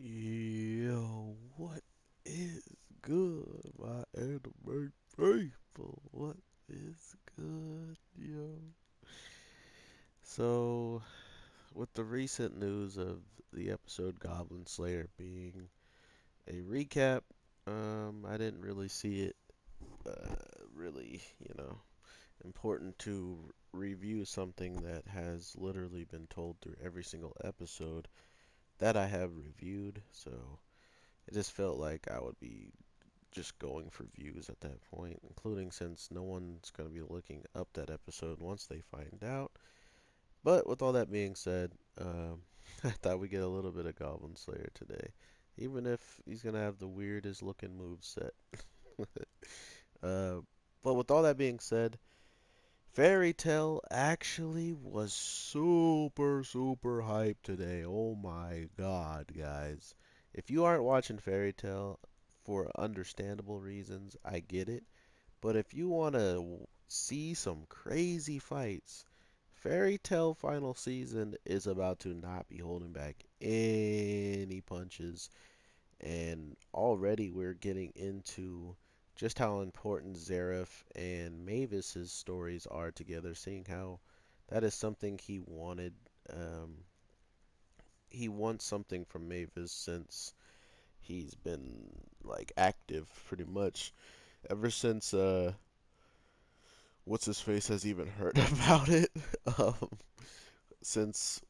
Yo, what is good, my anime faithful? What is good, yo? So, with the recent news of the episode Goblin Slayer being a recap, I didn't really see it really, important to review something that has literally been told through every single episode that I have reviewed. So, it just felt like I would be just going for views at that point, including since no one's going to be looking up that episode once they find out. But with all that being said, I thought we'd get a little bit of Goblin Slayer today, even if he's going to have the weirdest looking move set. uh, but with all that being said, Fairy Tale actually was super, super hyped today. Oh my god, guys. If you aren't watching Fairy Tale for understandable reasons, I get it. But if you want to see some crazy fights, Fairy Tale final season is about to not be holding back any punches. And already we're getting into just how important Zareth and Mavis's stories are together, seeing how that is something he wanted. Um, he wants something from Mavis since he's been like active pretty much ever since what's his face has even heard about it. Um, since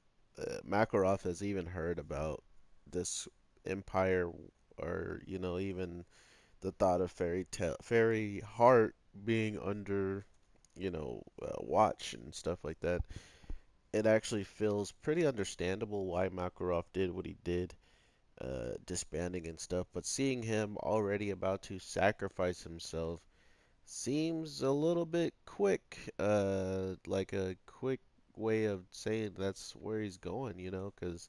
Makarov has even heard about this empire, or even the thought of fairy heart being under watch and stuff like that, it actually feels pretty understandable why Makarov did what he did, disbanding and stuff. But seeing him already about to sacrifice himself seems a little bit quick, like a quick way of saying that's where he's going, because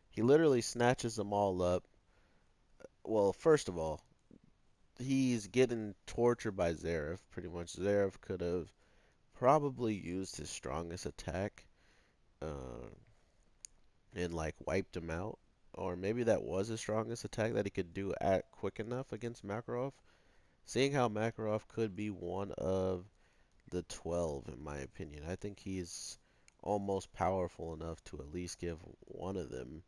he literally snatches them all up. Well, first of all, he's getting tortured by Zareth, pretty much. Zareth could have probably used his strongest attack, uh, and like wiped him out. Or maybe that was his strongest attack that he could do at quick enough against Makarov. Seeing how Makarov could be one of the 12, in my opinion. I think he's almost powerful enough to at least give one of them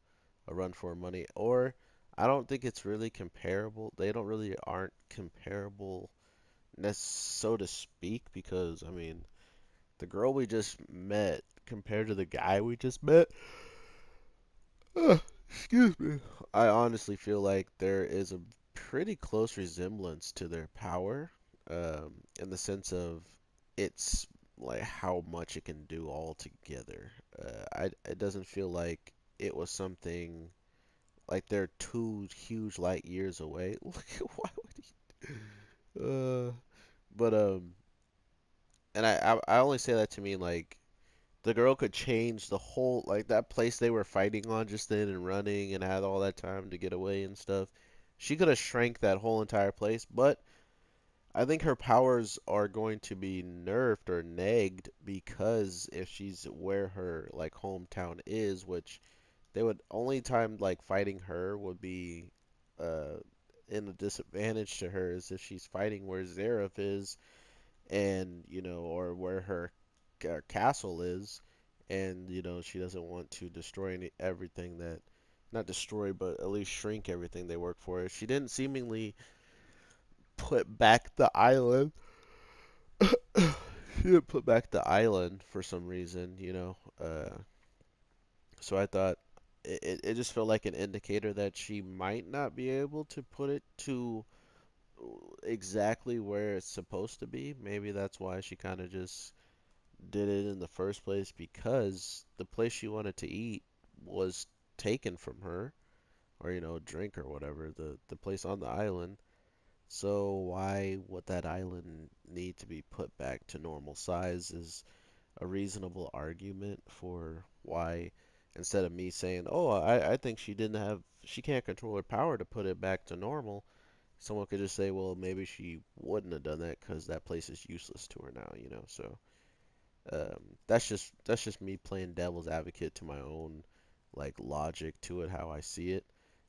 a run for money. Or I don't think it's really comparable. They don't really aren't comparable, so to speak, because I mean, the girl we just met compared to the guy we just met, excuse me. I honestly feel like there is a pretty close resemblance to their power, in the sense of it's like how much it can do all together. It doesn't feel like it was something like they're two huge light years away. Look, why would he? But and I only say that to mean like the girl could change the whole like that place they were fighting on just then and running and had all that time to get away and stuff. She could have shrank that whole entire place, but I think her powers are going to be nerfed or negged because if she's where her like hometown is, which they would only time like fighting her would be uh in a disadvantage to her is if she's fighting where Zareth is, and or where her castle is, and she doesn't want to destroy everything that, not destroy, but at least shrink everything they work for. She didn't seemingly put back the island. She didn't put back the island for some reason, so I thought it just felt like an indicator that she might not be able to put it to exactly where it's supposed to be. Maybe that's why she kind of just did it in the first place, because the place she wanted to eat was taken from her, or drink or whatever, the place on the island. So why would that island need to be put back to normal size is a reasonable argument for why, instead of me saying, oh, I think she can't control her power to put it back to normal, someone could just say, well, maybe she wouldn't have done that because that place is useless to her now. So that's just me playing devil's advocate to my own like logic to it, how I see it.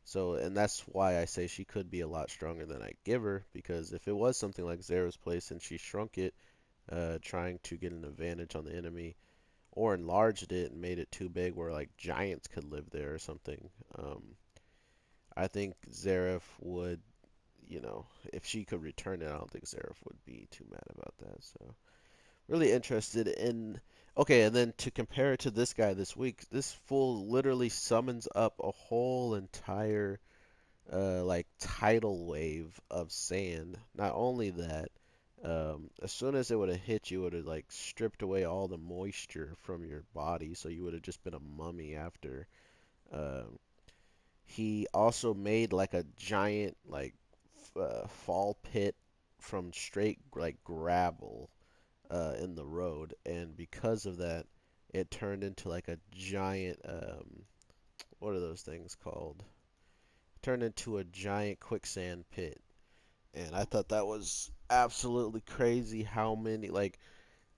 So, and that's why I say she could be a lot stronger than I give her, because if it was something like Zera's place and she shrunk it, trying to get an advantage on the enemy, or enlarged it and made it too big where like giants could live there or something, I think Zeref would, if she could return it, I don't think Zeref would be too mad about that. So really interested in. Okay, and then to compare it to this guy this week, this fool literally summons up a whole entire like tidal wave of sand. Not only that, as soon as it would have hit you, it would have like stripped away all the moisture from your body, so you would have just been a mummy after. Um, he also made like a giant like fall pit from straight like gravel in the road, and because of that, it turned into like a giant what are those things called? Turned into a giant quicksand pit. And I thought that was absolutely crazy how many like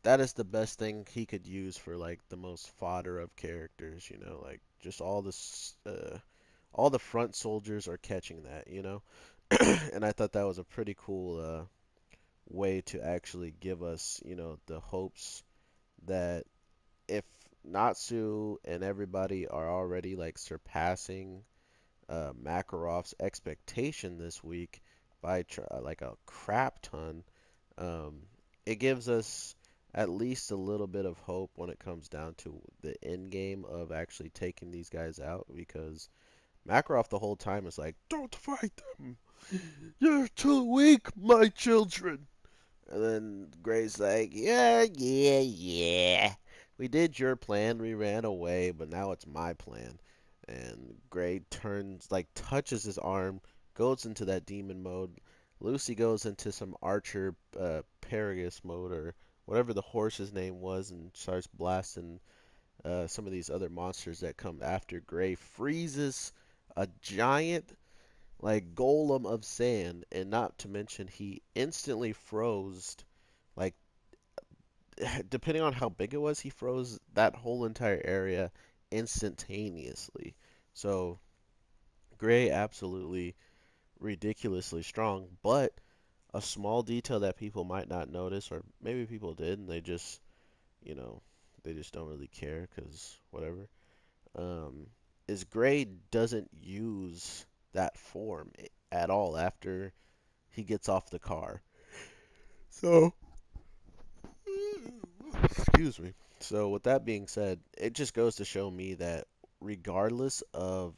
that is the best thing he could use for like the most fodder of characters, like just all the front soldiers are catching that, and I thought that was a pretty cool way to actually give us, the hopes that if Natsu and everybody are already like surpassing Makarov's expectation this week by like a crap ton, um, it gives us at least a little bit of hope when it comes down to the end game of actually taking these guys out, because Makarov the whole time is like, "Don't fight them! You're too weak, my children!" And then Gray's like, "Yeah, yeah, yeah. We did your plan, we ran away, but now it's my plan." And Gray turns, like, touches his arm, goes into that demon mode. Lucy goes into some archer Paragus mode, or whatever the horse's name was, and starts blasting some of these other monsters that come after. Gray freezes a giant like golem of sand, and not to mention he instantly froze like depending on how big it was, he froze that whole entire area instantaneously. So Gray absolutely ridiculously strong, but a small detail that people might not notice, or maybe people did, and you know, they just don't really care because whatever. Um, is Gray doesn't use that form at all after he gets off the car. So, excuse me. So, with that being said, it just goes to show me that regardless of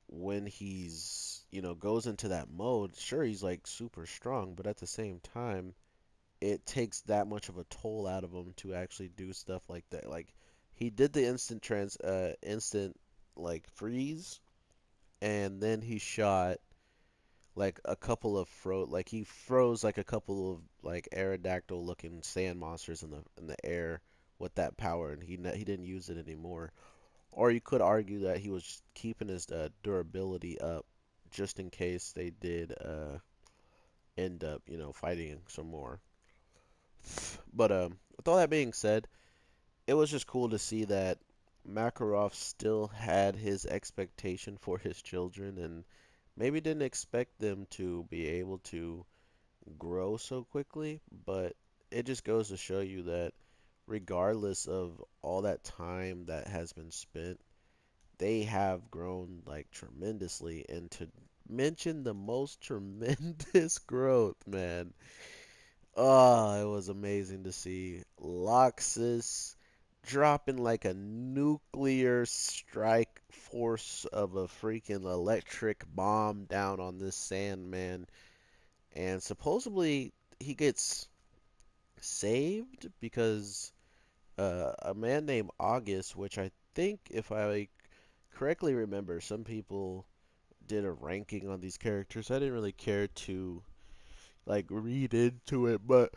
when he's, goes into that mode, sure, he's like super strong, but at the same time, it takes that much of a toll out of him to actually do stuff like that. Like, he did the instant, like, freeze, and then he shot like a couple of like he froze like a couple of like Aerodactyl looking sand monsters in the air with that power, and he didn't use it anymore. Or you could argue that he was keeping his durability up just in case they did end up fighting some more. But with all that being said, it was just cool to see that Makarov still had his expectation for his children, and maybe didn't expect them to be able to grow so quickly, but it just goes to show you that regardless of all that time that has been spent, they have grown like tremendously. And to mention the most tremendous growth, man, oh, it was amazing to see Loxus dropping like a nuclear strike force of a freaking electric bomb down on this Sandman. And supposedly he gets saved because a man named August, which I think, if I correctly remember, some people did a ranking on these characters. I didn't really care to like read into it, but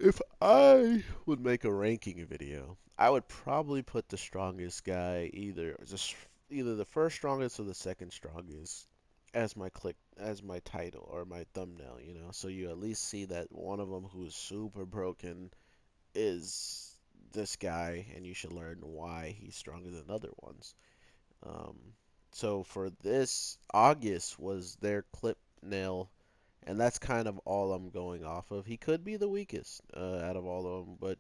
if I would make a ranking video, I would probably put the strongest guy either the first strongest or the second strongest as my title or my thumbnail, so you at least see that one of them who's super broken is this guy, and you should learn why he's stronger than other ones. Um, so for this, August was their clip nail, and that's kind of all I'm going off of. He could be the weakest out of all of them, but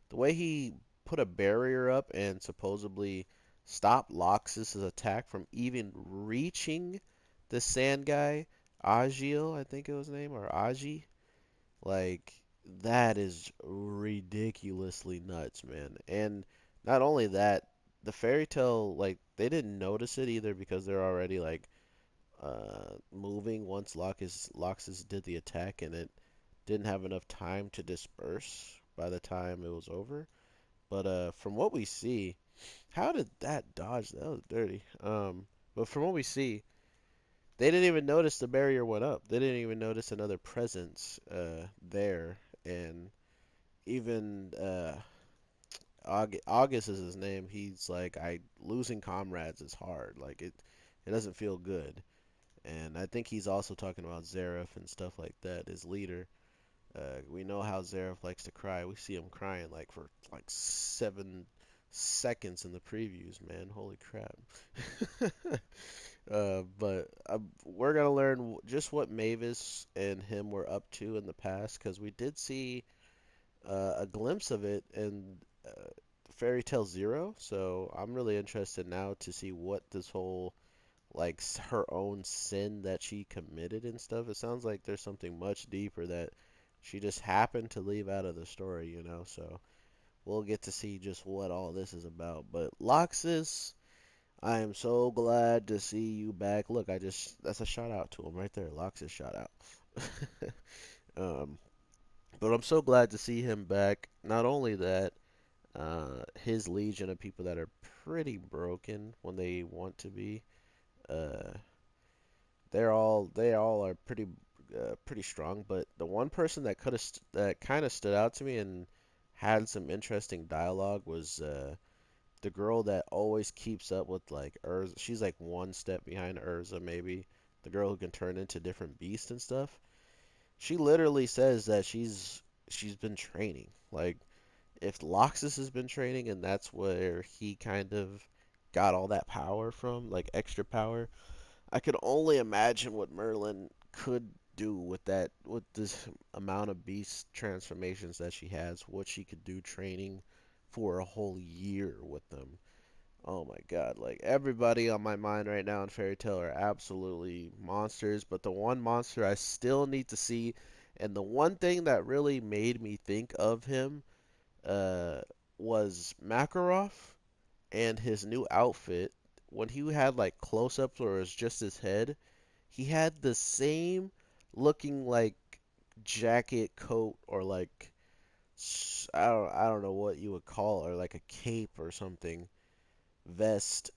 the way he put a barrier up and supposedly stopped Loxus's attack from even reaching the sand guy, Agil, I think it was his name, or Agi, like that is ridiculously nuts, man. And not only that, the fairy tale, like they didn't notice it either because they're already like moving once Loxus did the attack, and it didn't have enough time to disperse by the time it was over. But from what we see, how did that dodge? That was dirty. But from what we see, they didn't even notice the barrier went up. They didn't even notice another presence there. And even August is his name. He's like, I losing comrades is hard. Like it doesn't feel good. And I think he's also talking about Zareth and stuff like that, his leader. We know how Zareth likes to cry. We see him crying like for like 7 seconds in the previews, man. Holy crap. But we're gonna learn just what Mavis and him were up to in the past, because we did see a glimpse of it in Fairy Tale Zero. So I'm really interested now to see what this whole like her own sin that she committed and stuff. It sounds like there's something much deeper that she just happened to leave out of the story, you know. So we'll get to see just what all this is about. But Loxus, I am so glad to see you back. Look, that's a shout out to him right there. Loxus shout out. um, but I'm so glad to see him back. Not only that, his legion of people that are pretty broken when they want to be. Uh, they all are pretty strong. But the one person that that kind of stood out to me and had some interesting dialogue was the girl that always keeps up with like Urza. She's like one step behind Urza, maybe. The girl who can turn into different beasts and stuff. She literally says that she's been training. Like if Loxus has been training and that's where he kind of got all that power from, like extra power, I could only imagine what Merlin could do with that, with this amount of beast transformations that she has, what she could do training for a whole year with them. Oh my God, like everybody on my mind right now in Fairy Tail are absolutely monsters, but the one monster I still need to see, and the one thing that really made me think of him, uh, was Makarov and his new outfit. When he had like close-ups where it was just his head, he had the same looking like jacket, coat, or like I don't know what you would call it, or like a cape or something, vest.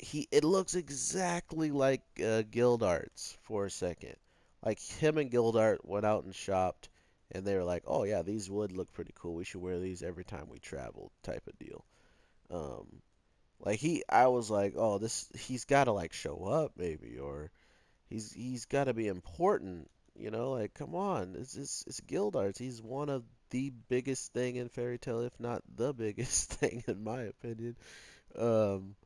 It looks exactly like Gildart's for a second. Like him and Gildart went out and shopped, and they were like, "Oh yeah, these would look pretty cool. We should wear these every time we travel," type of deal. Um, like I was like, "Oh, he's got to like show up maybe, or he's got to be important." You know, like come on, it's Gildarts. He's one of the biggest thing in Fairy Tail, if not the biggest thing in my opinion. Um,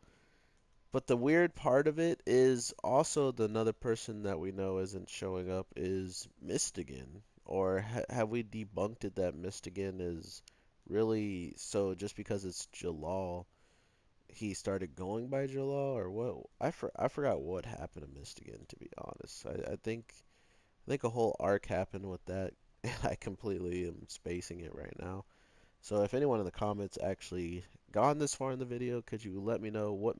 but the weird part of it is also the another person that we know isn't showing up is Mystigan. Or have we debunked it that Mystigan is really so just because it's Jalal, he started going by Jalal, or what? I forgot what happened to Mystigan, to be honest. I think a whole arc happened with that, and I completely am spacing it right now. So if anyone in the comments actually gone this far in the video, could you let me know what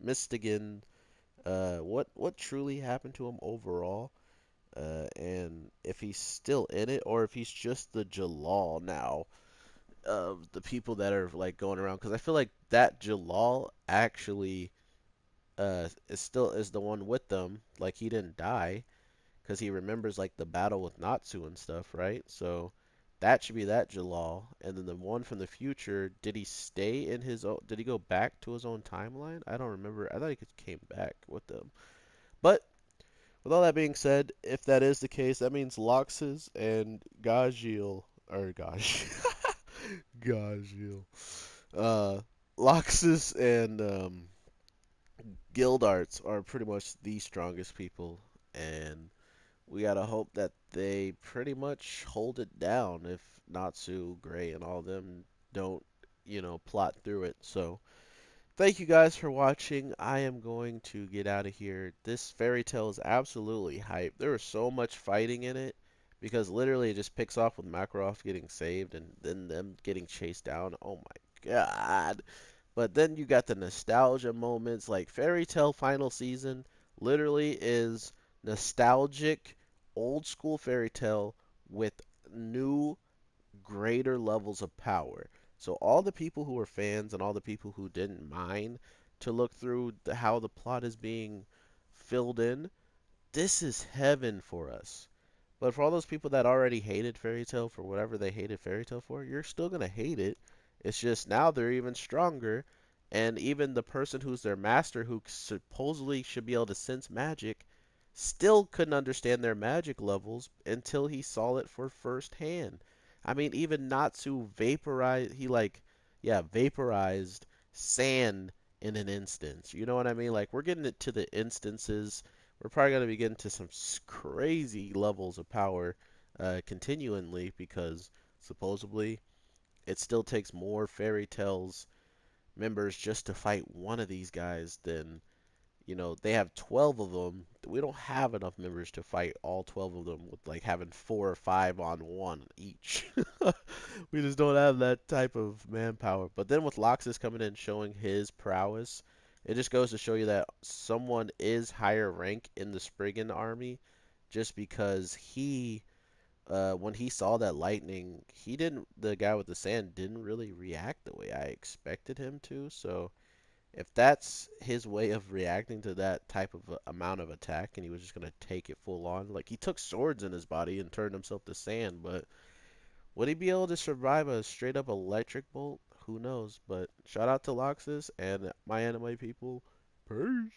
Mystigan, what truly happened to him overall, and if he's still in it, or if he's just the Jalal now of the people that are like going around? Because I feel like that Jalal actually is the one with them. Like he didn't die because he remembers like the battle with Natsu and stuff, right? So that should be that Jalal. And then the one from the future, did he stay in his own? Did he go back to his own timeline? I don't remember. I thought he came back with them. But with all that being said, if that is the case, that means Loxus and Gajil or Gaj Gajil, uh, Loxus and guild arts are pretty much the strongest people, and we gotta hope that they pretty much hold it down if Natsu, Gray, and all them don't, plot through it. So, thank you guys for watching. I am going to get out of here. This fairy tale is absolutely hype. There was so much fighting in it because literally it just picks off with Makarov getting saved and then them getting chased down. Oh my god. But then you got the nostalgia moments. Like Fairy Tale Final Season literally is nostalgic, old school fairy tale with new, greater levels of power. So all the people who were fans and all the people who didn't mind to look through how the plot is being filled in, this is heaven for us. But for all those people that already hated Fairy Tail for whatever they hated Fairy Tail for, you're still gonna hate it. It's just now they're even stronger, and even the person who's their master, who supposedly should be able to sense magic, still couldn't understand their magic levels until he saw it for first hand. I mean, even Natsu vaporized, vaporized sand in an instance. You know what I mean? Like, we're getting it to the instances. We're probably going to be getting to some crazy levels of power continually because supposedly it still takes more fairy tales members just to fight one of these guys than, they have 12 of them. We don't have enough members to fight all 12 of them with like having 4 or 5 on one each. We just don't have that type of manpower. But then with Loxus coming in showing his prowess, it just goes to show you that someone is higher rank in the Spriggan army just because when he saw that lightning, the guy with the sand didn't really react the way I expected him to. So if that's his way of reacting to that type of amount of attack and he was just going to take it full on, like he took swords in his body and turned himself to sand, but would he be able to survive a straight up electric bolt? Who knows? But shout out to Loxus and my anime people. Peace.